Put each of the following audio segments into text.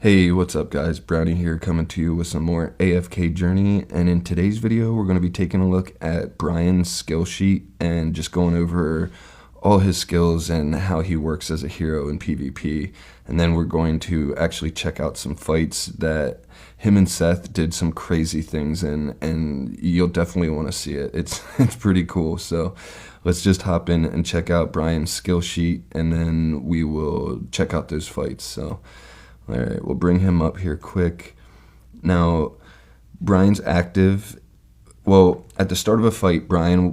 Hey, what's up guys? Brownie here coming to you with some more AFKJourney, and in today's video we're going to be taking a look at Bryan's skill sheet and just going over all his skills and how he works as a hero in PvP. And then we're going to actually check out some fights that him and Seth did some crazy things in, and you'll definitely want to see it. It's pretty cool. So let's just hop in and check out Bryan's skill sheet, and then we will check out those fights. So all right, we'll bring him up here quick. Now, Bryan's active. Well, at the start of a fight,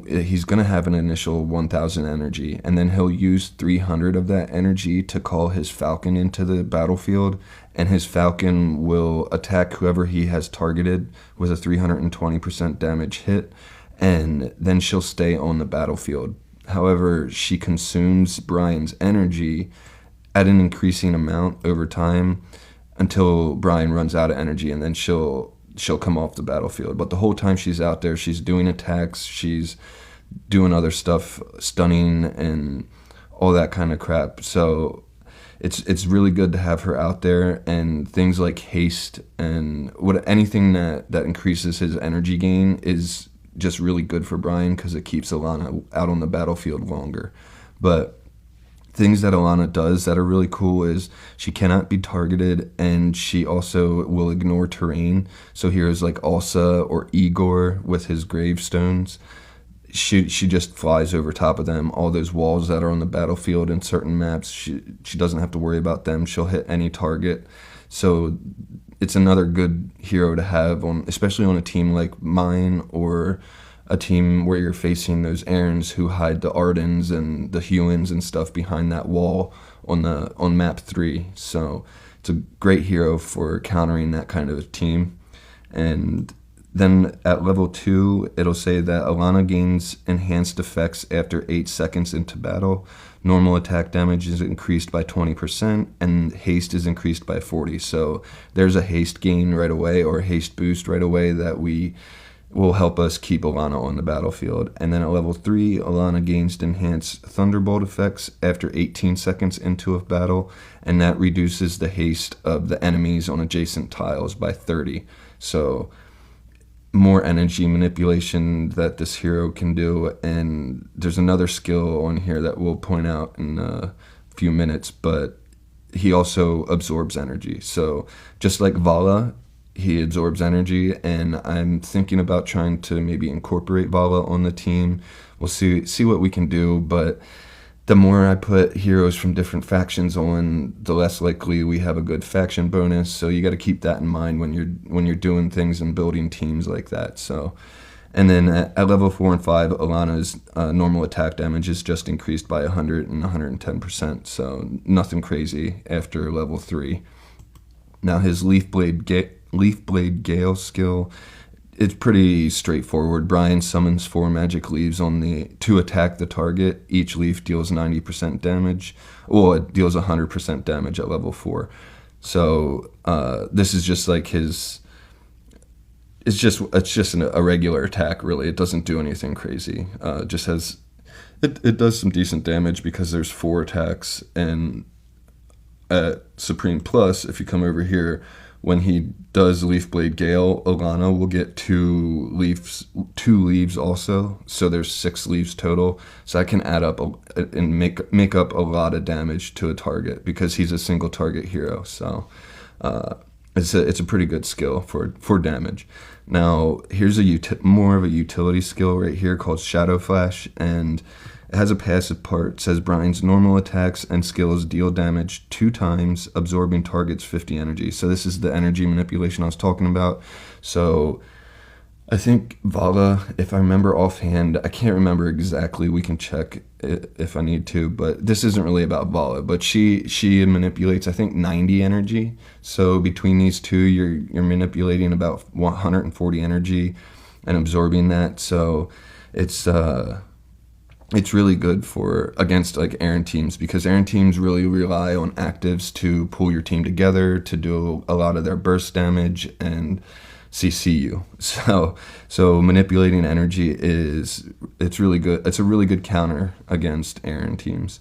he's going to have an initial 1,000 energy, and then he'll use 300 of that energy to call his Falcon into the battlefield, and his Falcon will attack whoever he has targeted with a 320% damage hit, and then she'll stay on the battlefield. However, she consumes Bryan's energy at an increasing amount over time until Bryan runs out of energy, and then she'll come off the battlefield. But the whole time she's out there, she's doing attacks, she's doing other stuff, stunning and all that kind of crap. So it's really good to have her out there, and things like haste and anything that increases his energy gain is just really good for Bryan because it keeps Alana out on the battlefield longer. But things that Alana does that are really cool is she cannot be targeted, and she also will ignore terrain. So here's like Alsa or Igor with his gravestones. She just flies over top of them. All those walls that are on the battlefield in certain maps, she doesn't have to worry about them. She'll hit any target. So it's another good hero to have on, especially on a team like mine, or a team where you're facing those Erins who hide the Ardens and the Hewins and stuff behind that wall on map 3. So it's a great hero for countering that kind of team. And then at level 2, it'll say that Alana gains enhanced effects after 8 seconds into battle. Normal attack damage is increased by 20%, and haste is increased by 40. So there's a haste gain right away, or a haste boost right away, that will help us keep Alana on the battlefield. And then at level 3, Alana gains enhanced Thunderbolt effects after 18 seconds into a battle, and that reduces the haste of the enemies on adjacent tiles by 30. So more energy manipulation that this hero can do. And there's another skill on here that we'll point out in a few minutes, but he also absorbs energy. So just like Vala, he absorbs energy, and I'm thinking about trying to maybe incorporate Vala on the team. We'll see what we can do, but the more I put heroes from different factions on, the less likely we have a good faction bonus. So you got to keep that in mind when you're doing things and building teams like that. So, and then at level 4 and 5, Alana's normal attack damage is just increased by 100 and 110%. So nothing crazy after level 3. Now his Leaf Blade Gale skill, it's pretty straightforward. Bryan summons 4 magic leaves to attack the target. Each leaf deals 90% damage. Well, it deals 100% damage at level 4. So this is just like his. It's just a regular attack, really. It doesn't do anything crazy. Just has it does some decent damage because there's 4 attacks. And at Supreme Plus, if you come over here, when he does Leaf Blade Gale, Alana will get 2 leaves also. So there's 6 leaves total. So I can add up and make up a lot of damage to a target because he's a single target hero. So it's a pretty good skill for damage. Now here's more of a utility skill right here called Shadow Flash, and it has a passive part. It says Bryan's normal attacks and skills deal damage 2 times, absorbing target's 50 energy. So this is the energy manipulation I was talking about. So I think Vala, if I remember offhand, I can't remember exactly. We can check it if I need to, but this isn't really about Vala. But she manipulates, I think, 90 energy. So between these two, you're manipulating about 140 energy and absorbing that. So it's really good against like Erin teams, because Erin teams really rely on actives to pull your team together, to do a lot of their burst damage and CC you. So manipulating energy it's really good. It's a really good counter against Erin teams.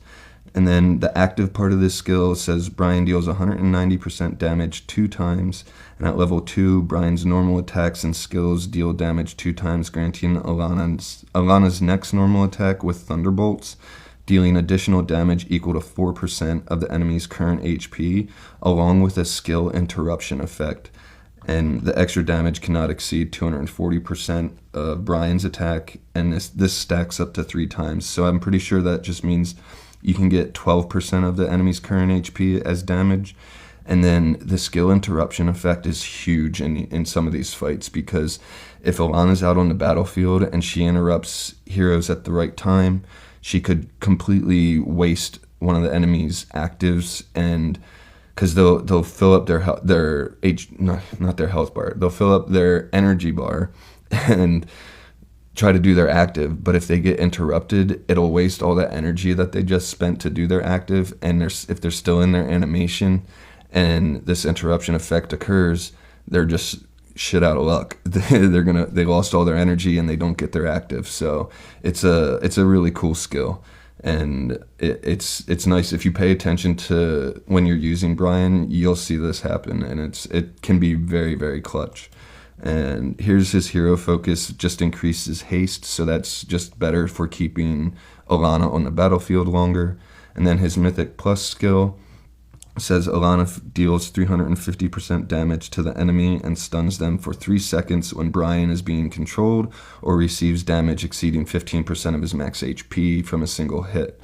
And then the active part of this skill says Bryan deals 190% damage 2 times. And at level 2, Bryan's normal attacks and skills deal damage 2 times, granting Alana's next normal attack with Thunderbolts, dealing additional damage equal to 4% of the enemy's current HP, along with a skill interruption effect. And the extra damage cannot exceed 240% of Bryan's attack, and this stacks up to 3 times. So I'm pretty sure that just means you can get 12% of the enemy's current HP as damage. And then the skill interruption effect is huge in some of these fights, because if Alana's out on the battlefield and she interrupts heroes at the right time, she could completely waste one of the enemy's actives, and because they'll fill up not their health bar, they'll fill up their energy bar and try to do their active, but if they get interrupted, it'll waste all that energy that they just spent to do their active, and if they're still in their animation and this interruption effect occurs, they're just shit out of luck. They lost all their energy and they don't get their active. So it's a really cool skill, and it's nice if you pay attention to when you're using Bryan, you'll see this happen, and it can be very, very clutch. And here's his hero focus, just increases haste, so that's just better for keeping Alana on the battlefield longer. And then his mythic plus skill says Alana deals 350% damage to the enemy and stuns them for 3 seconds when Bryan is being controlled, or receives damage exceeding 15% of his max HP from a single hit.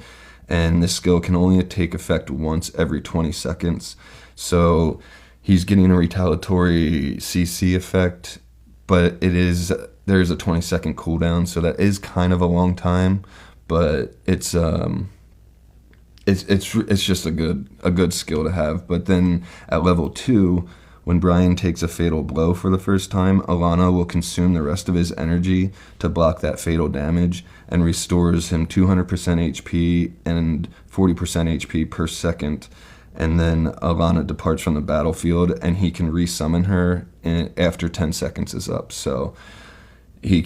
And this skill can only take effect once every 20 seconds. So he's getting a retaliatory CC effect, but there's a 20-second cooldown, so that is kind of a long time, but it's just a good skill to have. But then at level 2, when Bryan takes a fatal blow for the first time, Alana will consume the rest of his energy to block that fatal damage, and restores him 200% HP and 40% HP per second. And then Alana departs from the battlefield, and he can resummon her after 10 seconds is up. So he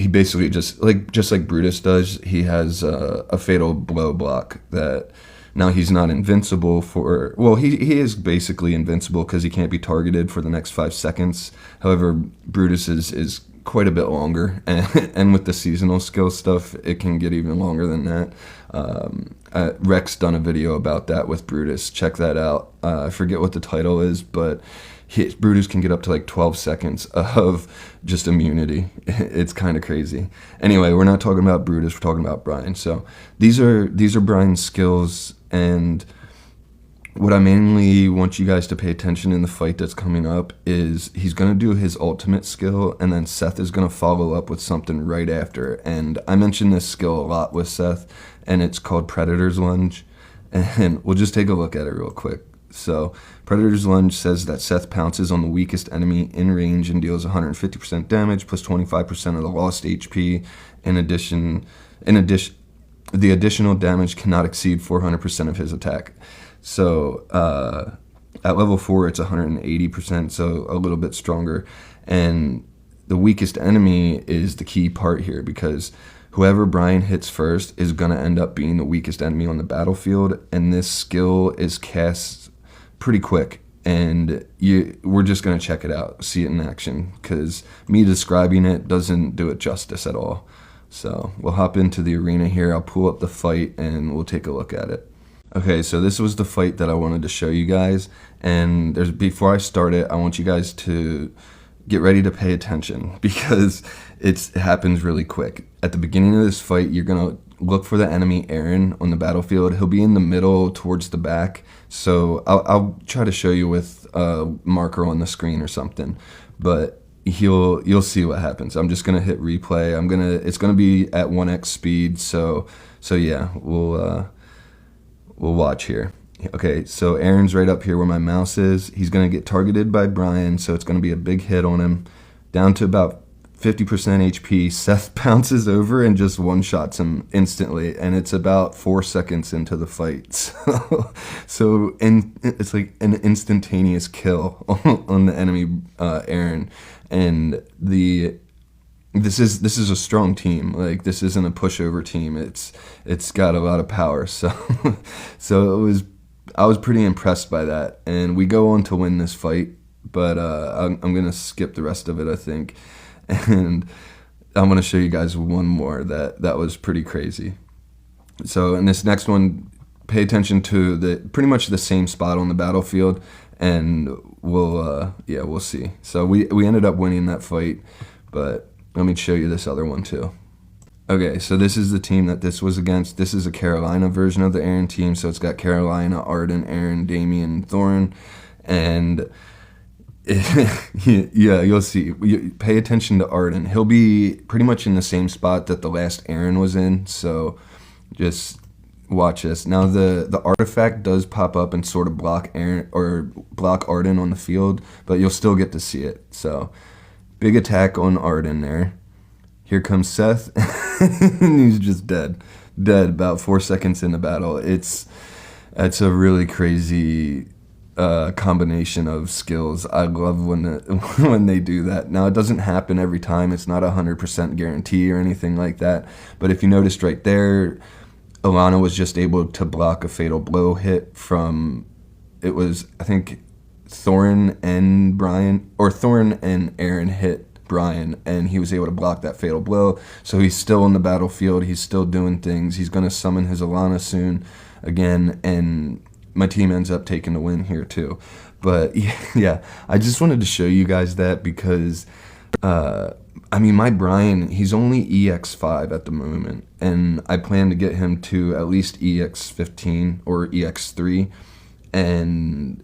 basically just like Brutus does, he has a fatal blow block that now he's not invincible for. Well, he is basically invincible because he can't be targeted for the next 5 seconds. However, Brutus is quite a bit longer, and with the seasonal skill stuff, it can get even longer than that. Rex done a video about that with Brutus. Check that out. I forget what the title is, but Brutus can get up to like 12 seconds of just immunity. It's kind of crazy. Anyway, we're not talking about Brutus, we're talking about Bryan. So these are Bryan's skills, and what I mainly want you guys to pay attention in the fight that's coming up is he's going to do his ultimate skill, and then Seth is going to follow up with something right after. And I mentioned this skill a lot with Seth, and it's called Predator's Lunge. And we'll just take a look at it real quick. So Predator's Lunge says that Seth pounces on the weakest enemy in range and deals 150% damage plus 25% of the lost HP. In addition, the additional damage cannot exceed 400% of his attack. So at level 4, it's 180%, so a little bit stronger. And the weakest enemy is the key part here, because whoever Bryan hits first is going to end up being the weakest enemy on the battlefield, and this skill is cast pretty quick. And we're just going to check it out, see it in action, because me describing it doesn't do it justice at all. So we'll hop into the arena here. I'll pull up the fight, and we'll take a look at it. Okay, so this was the fight that I wanted to show you guys, and before I start it, I want you guys to get ready to pay attention, because it happens really quick. At the beginning of this fight, you're going to look for the enemy Aaron on the battlefield. He'll be in the middle towards the back, so I'll try to show you with a marker on the screen or something, but you'll see what happens. I'm just going to hit replay. It's going to be at 1x speed, so yeah, we'll watch here. Okay, so Aaron's right up here where my mouse is. He's going to get targeted by Bryan, so it's going to be a big hit on him. Down to about 50% HP, Seth pounces over and just one-shots him instantly, and it's about 4 seconds into the fight. So it's like an instantaneous kill on the enemy Aaron. And this is a strong team. Like, this isn't a pushover team. It's got a lot of power. So so I was pretty impressed by that. And we go on to win this fight, but I'm gonna skip the rest of it, I think. And I'm gonna show you guys one more that was pretty crazy. So in this next one, pay attention to pretty much the same spot on the battlefield, and we'll see. So we ended up winning that fight, but let me show you this other one too. Okay, so this is the team that this was against. This is a Carolina version of the Aaron team, so it's got Carolina, Arden, Aaron, Damian, Thorin, and yeah, you'll see. Pay attention to Arden. He'll be pretty much in the same spot that the last Aaron was in, so just watch this. Now the artifact does pop up and sort of block Aaron or block Arden on the field, but you'll still get to see it. So big attack on Arden there. Here comes Seth, and he's just dead about 4 seconds in the battle. It's a really crazy combination of skills. I love when they do that. Now, it doesn't happen every time. It's not 100% guarantee or anything like that. But if you noticed right there, Alana was just able to block a fatal blow hit from, it was, I think, Thorin and Aaron hit Bryan, and he was able to block that fatal blow. So he's still in the battlefield. He's still doing things. He's going to summon his Alana soon again, and my team ends up taking the win here too. But yeah, I just wanted to show you guys that because, I mean, my Bryan, he's only EX5 at the moment, and I plan to get him to at least EX15 or EX3, and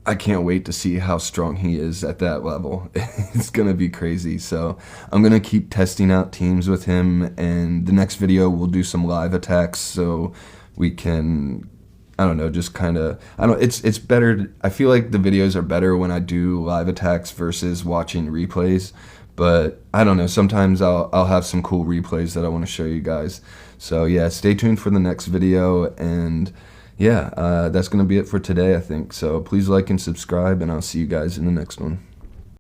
I can't wait to see how strong he is at that level. It's going to be crazy. So I'm going to keep testing out teams with him, and the next video we'll do some live attacks so we can, I don't know, just kind of, it's better. I feel like the videos are better when I do live attacks versus watching replays. But I don't know, sometimes I'll have some cool replays that I want to show you guys. So yeah, stay tuned for the next video, and yeah, that's going to be it for today, I think. So please like and subscribe, and I'll see you guys in the next one.